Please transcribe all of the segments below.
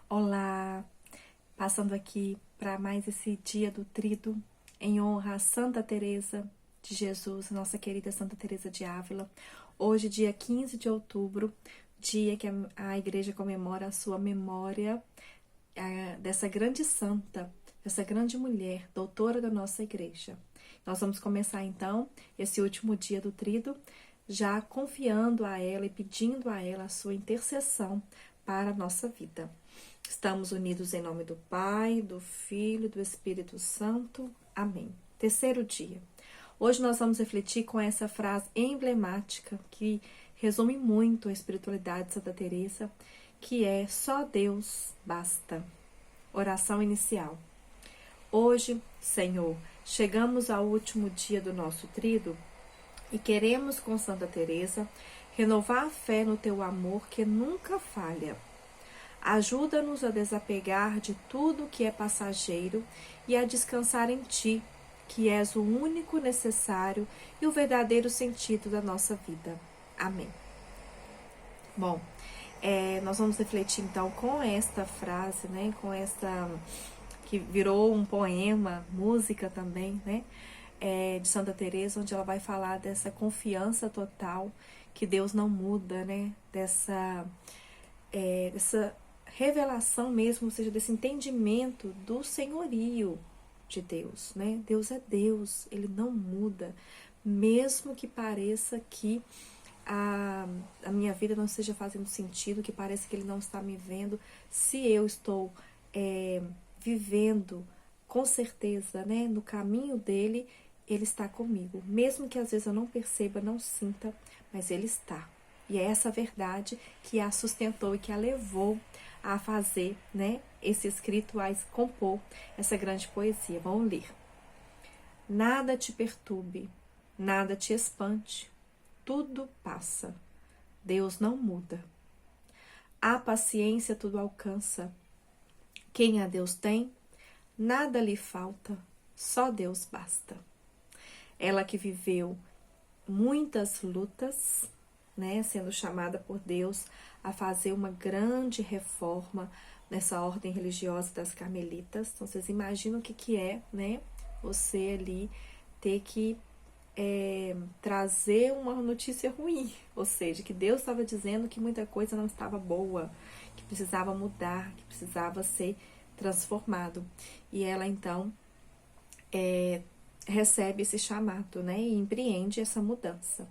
Olá, passando aqui para mais esse dia do Tríduo, em honra a Santa Teresa de Jesus, nossa querida Santa Teresa de Ávila. Hoje, dia 15 de outubro, dia que a Igreja comemora a sua memória dessa grande santa, dessa grande mulher, doutora da nossa Igreja. Nós vamos começar então esse último dia do Tríduo, já confiando a ela e pedindo a ela a sua intercessão para a nossa vida. Estamos unidos em nome do Pai, do Filho e do Espírito Santo. Amém. Terceiro dia. Hoje nós vamos refletir com essa frase emblemática que resume muito a espiritualidade de Santa Teresa, que é: só Deus basta. Oração inicial. Hoje, Senhor, chegamos ao último dia do nosso tríduo e queremos, com Santa Teresa, renovar a fé no teu amor que nunca falha. Ajuda-nos a desapegar de tudo que é passageiro e a descansar em Ti, que és o único necessário e o verdadeiro sentido da nossa vida. Amém. Bom, nós vamos refletir então com esta frase, né? Com esta que virou um poema, música também, né? De Santa Teresa, onde ela vai falar dessa confiança total que Deus não muda, né? Dessa revelação mesmo, ou seja, desse entendimento do senhorio de Deus, né? Deus é Deus, Ele não muda, mesmo que pareça que a minha vida não esteja fazendo sentido, que pareça que Ele não está me vendo, se eu estou vivendo com certeza, né, no caminho dele, Ele está comigo, mesmo que às vezes eu não perceba, não sinta, mas Ele está. E é essa verdade que a sustentou e que a levou a fazer, né, esse escrito, a compor essa grande poesia. Vamos ler. Nada te perturbe, nada te espante, tudo passa, Deus não muda. A paciência tudo alcança, quem a Deus tem, nada lhe falta, só Deus basta. Ela que viveu muitas lutas, né, sendo chamada por Deus a fazer uma grande reforma nessa ordem religiosa das carmelitas. Então, vocês imaginam o que é, né, você ali ter que trazer uma notícia ruim, ou seja, que Deus estava dizendo que muita coisa não estava boa, que precisava mudar, que precisava ser transformado. E ela, então, recebe esse chamado, né, e empreende essa mudança.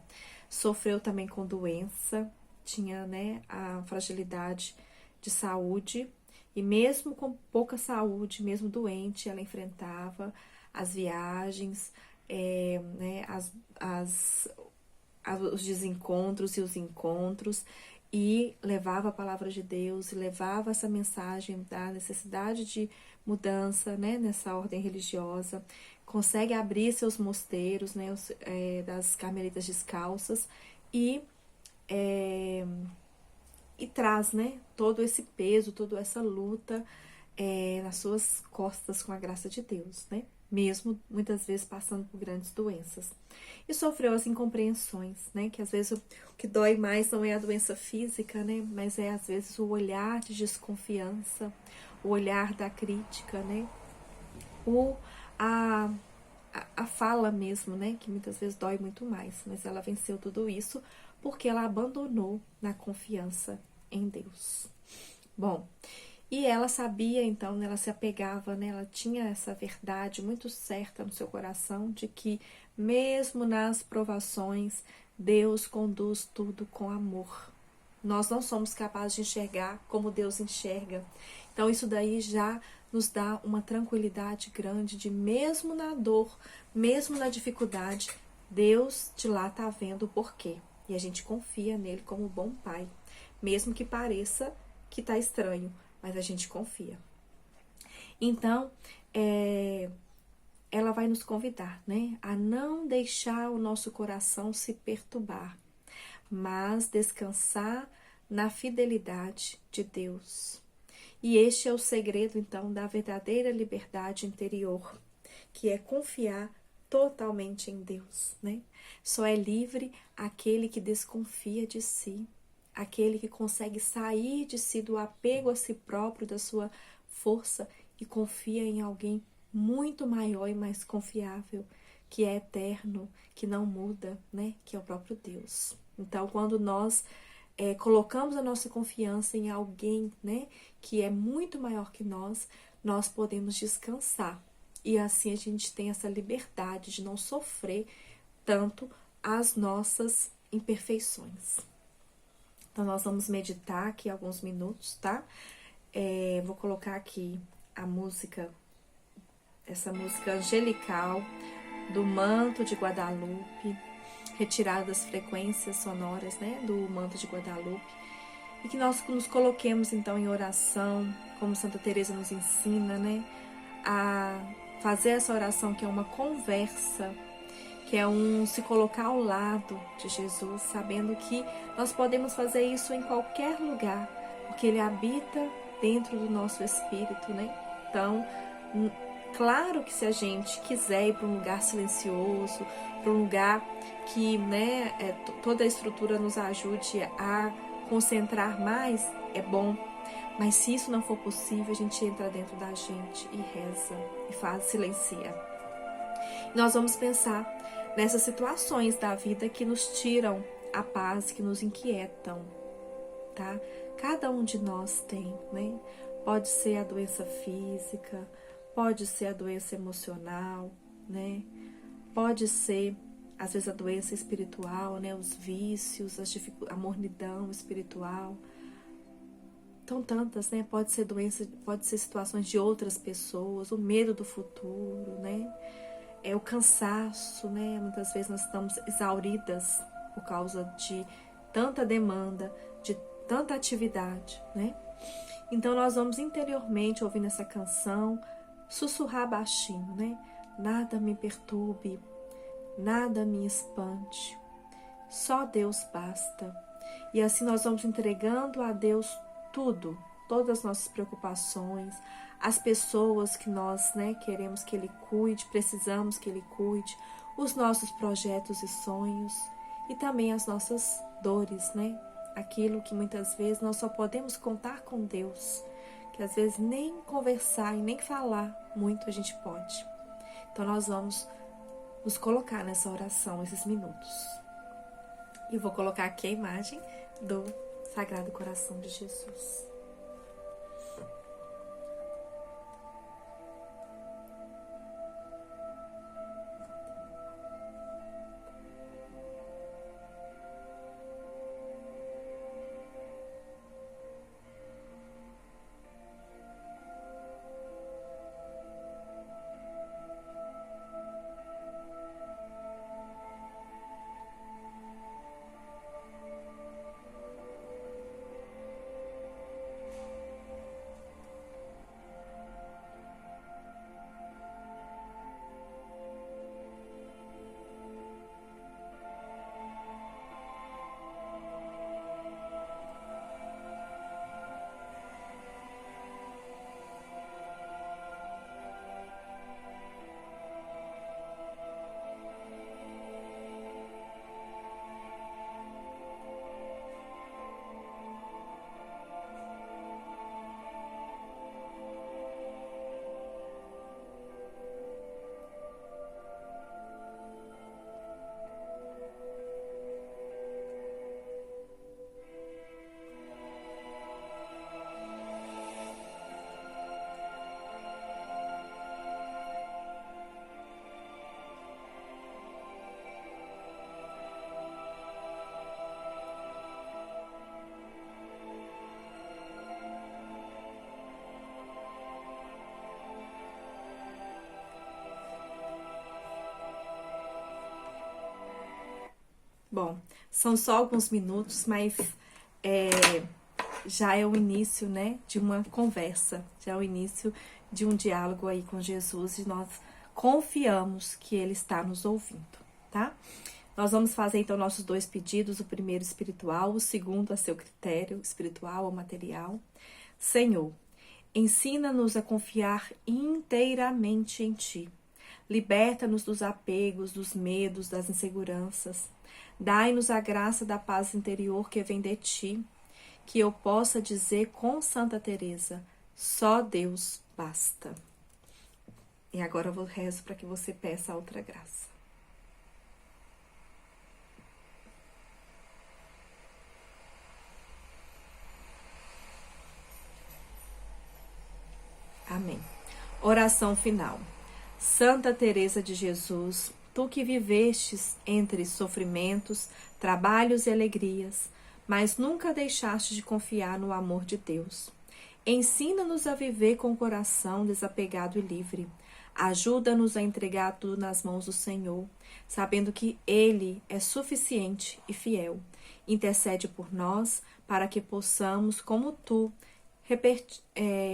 Sofreu também com doença, tinha, né, a fragilidade de saúde, e mesmo com pouca saúde, mesmo doente, ela enfrentava as viagens, né, os desencontros e os encontros, e levava a palavra de Deus, e levava essa mensagem da necessidade de mudança, né, nessa ordem religiosa. Consegue abrir seus mosteiros, né, das carmelitas descalças, e traz, né, todo esse peso, toda essa luta nas suas costas com a graça de Deus, né? Mesmo muitas vezes passando por grandes doenças. E sofreu as incompreensões, né? Que às vezes o que dói mais não é a doença física, né? Mas é às vezes o olhar de desconfiança, o olhar da crítica, né? Ou a fala mesmo, né? Que muitas vezes dói muito mais. Mas ela venceu tudo isso porque ela abandonou na confiança em Deus. Bom, e ela sabia, então, ela se apegava, né? Ela tinha essa verdade muito certa no seu coração de que, mesmo nas provações, Deus conduz tudo com amor. Nós não somos capazes de enxergar como Deus enxerga. Então, isso daí já nos dá uma tranquilidade grande de, mesmo na dor, mesmo na dificuldade, Deus de lá está vendo o porquê. E a gente confia nele como bom pai, mesmo que pareça que está estranho, mas a gente confia. Então, ela vai nos convidar, né, a não deixar o nosso coração se perturbar, mas descansar na fidelidade de Deus. E este é o segredo, então, da verdadeira liberdade interior, que é confiar totalmente em Deus, né? Só é livre aquele que desconfia de si, aquele que consegue sair de si, do apego a si próprio, da sua força, e confia em alguém muito maior e mais confiável, que é eterno, que não muda, né? Que é o próprio Deus. Então, quando nós colocamos a nossa confiança em alguém, né, que é muito maior que nós podemos descansar. E assim a gente tem essa liberdade de não sofrer tanto as nossas imperfeições. Então, nós vamos meditar aqui alguns minutos, tá? Vou colocar aqui a música, essa música angelical do Manto de Guadalupe, retirada das frequências sonoras, né, do Manto de Guadalupe, e que nós nos coloquemos então em oração, como Santa Teresa nos ensina, né, a fazer essa oração, que é uma conversa, que é se colocar ao lado de Jesus, sabendo que nós podemos fazer isso em qualquer lugar, porque Ele habita dentro do nosso espírito, né? Então, claro que se a gente quiser ir para um lugar silencioso, para um lugar que, né, toda a estrutura nos ajude a concentrar mais, é bom. Mas se isso não for possível, a gente entra dentro da gente e reza, e silencia. Nós vamos pensar nessas situações da vida que nos tiram a paz, que nos inquietam, tá? Cada um de nós tem, né? Pode ser a doença física, pode ser a doença emocional, né? Pode ser, às vezes, a doença espiritual, né? Os vícios, a mornidão espiritual. Então, tantas, né? Pode ser doença, pode ser situações de outras pessoas, o medo do futuro, né? O cansaço, né? Muitas vezes nós estamos exauridas por causa de tanta demanda, de tanta atividade, né? Então nós vamos interiormente, ouvindo essa canção, sussurrar baixinho, né? Nada me perturbe, nada me espante, só Deus basta. E assim nós vamos entregando a Deus tudo, todas as nossas preocupações, as pessoas que nós, né, queremos que Ele cuide, precisamos que Ele cuide, os nossos projetos e sonhos, e também as nossas dores, né? Aquilo que muitas vezes nós só podemos contar com Deus, que às vezes nem conversar e nem falar muito a gente pode. Então nós vamos nos colocar nessa oração, esses minutos. E eu vou colocar aqui a imagem do Sagrado Coração de Jesus. Bom, são só alguns minutos, mas já é o início, né, de uma conversa, já é o início de um diálogo aí com Jesus, e nós confiamos que Ele está nos ouvindo, tá? Nós vamos fazer então nossos dois pedidos, o primeiro espiritual, o segundo a seu critério, espiritual ou material. Senhor, ensina-nos a confiar inteiramente em Ti. Liberta-nos dos apegos, dos medos, das inseguranças. Dai-nos a graça da paz interior que vem de ti, que eu possa dizer com Santa Teresa, só Deus basta. E agora eu rezo para que você peça a outra graça. Amém. Oração final. Santa Teresa de Jesus, tu que vivestes entre sofrimentos, trabalhos e alegrias, mas nunca deixaste de confiar no amor de Deus. Ensina-nos a viver com o coração desapegado e livre. Ajuda-nos a entregar tudo nas mãos do Senhor, sabendo que Ele é suficiente e fiel. Intercede por nós para que possamos, como tu,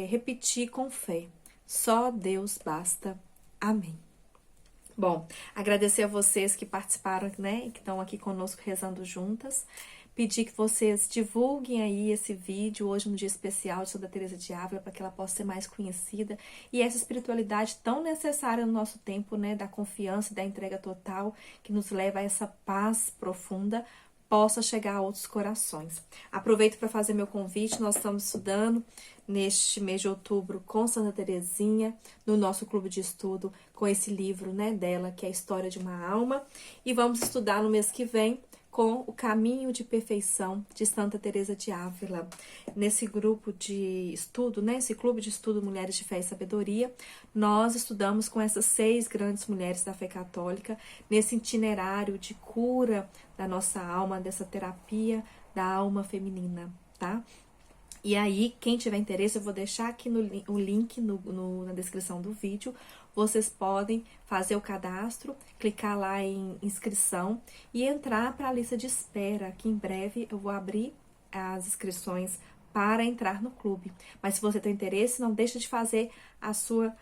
repetir com fé. Só Deus basta. Amém. Bom, agradecer a vocês que participaram, né, e que estão aqui conosco rezando juntas. Pedir que vocês divulguem aí esse vídeo hoje no dia especial de Santa Teresa de Ávila, para que ela possa ser mais conhecida. E essa espiritualidade tão necessária no nosso tempo, né, da confiança e da entrega total, que nos leva a essa paz profunda, possa chegar a outros corações. Aproveito para fazer meu convite, nós estamos estudando neste mês de outubro com Santa Teresinha, no nosso clube de estudo, com esse livro, né, dela, que é a História de uma Alma, e vamos estudar no mês que vem com o Caminho de Perfeição de Santa Teresa de Ávila. Nesse grupo de estudo, né, esse clube de estudo Mulheres de Fé e Sabedoria, nós estudamos com essas 6 grandes mulheres da fé católica, nesse itinerário de cura da nossa alma, dessa terapia da alma feminina, tá? E aí, quem tiver interesse, eu vou deixar aqui o link na descrição do vídeo. Vocês podem fazer o cadastro, clicar lá em inscrição e entrar para a lista de espera, que em breve eu vou abrir as inscrições para entrar no clube. Mas se você tem interesse, não deixa de fazer a sua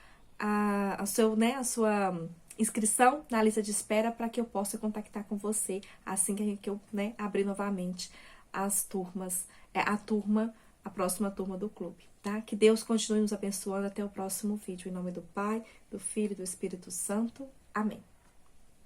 inscrição na lista de espera para que eu possa contactar com você assim que eu, né, abrir novamente as turmas, a próxima turma do clube, tá? Que Deus continue nos abençoando até o próximo vídeo. Em nome do Pai, do Filho e do Espírito Santo. Amém.